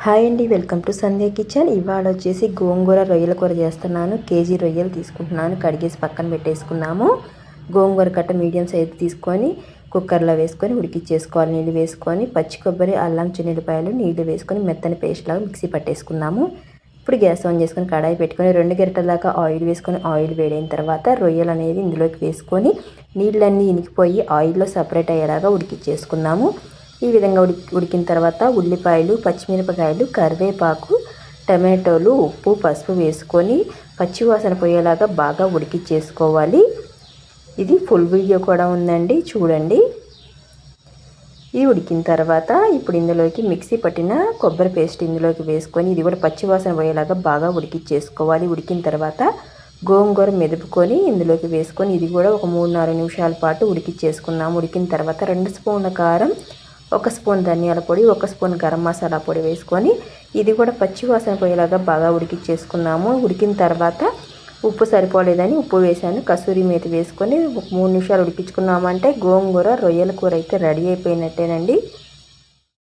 Hi అండి, welcome to Sandhya kitchen. ఇవాళ వచ్చేసి గోంగూర రొయ్యల కూర చేస్తున్నాను. కేజీ రొయ్యలు తీసుకుంటున్నాను, కడిగేసి పక్కన పెట్టేసుకున్నాము. గోంగూర కట్ట మీడియం సైజు తీసుకొని కుక్కర్లో వేసుకొని ఉడికిచ్చేసుకోవాలి. నీళ్ళు వేసుకొని పచ్చి కొబ్బరి, అల్లం, చిన్నులపాయలు నీళ్ళు వేసుకొని మెత్తని పేస్ట్ లాగా మిక్సీ పట్టేసుకున్నాము. ఇప్పుడు గ్యాస్ ఆన్ చేసుకొని కడాయి పెట్టుకొని 2 గరిటెల దాకా ఆయిల్ వేసుకొని ఆయిల్ వేడైన తర్వాత రొయ్యలు అనేది ఇందులోకి వేసుకొని నీళ్ళన్నీ ఇనికిపోయి ఆయిల్లో సపరేట్ అయ్యేలాగా ఉడికిచ్చేసుకున్నాము. ఈ విధంగా ఉడికిన తర్వాత ఉల్లిపాయలు, పచ్చిమిరపకాయలు, కరివేపాకు, టమాటోలు, ఉప్పు, పసుపు వేసుకొని పచ్చివాసన పోయేలాగా బాగా ఉడికిచ్చేసుకోవాలి. ఇది ఫుల్ వీడియో కూడా ఉందండి, చూడండి. ఇది ఉడికిన తర్వాత ఇప్పుడు ఇందులోకి మిక్సీ పట్టిన కొబ్బరి పేస్ట్ ఇందులోకి వేసుకొని ఇది కూడా పచ్చివాసన పోయేలాగా బాగా ఉడికిచ్చేసుకోవాలి. ఉడికిన తర్వాత గోంగూర మెదుపుకొని ఇందులోకి వేసుకొని ఇది కూడా ఒక 3-4 నిమిషాల పాటు ఉడికిచ్చేసుకున్నాము. ఉడికిన తర్వాత 2 స్పూన్ల కారం, 1 స్పూన్ ధనియాల పొడి, 1 స్పూన్ గరం మసాలా పొడి వేసుకొని ఇది కూడా పచ్చివాసన పోయేలాగా బాగా ఉడికిచ్చేసుకున్నాము. ఉడికిన తర్వాత ఉప్పు సరిపోలేదని ఉప్పు వేసాను. కసూరి మేతి వేసుకొని 3 నిమిషాలు ఉడికించుకున్నామంటే గోంగూర రొయ్యల కూర అయితే రెడీ అయిపోయినట్టేనండి.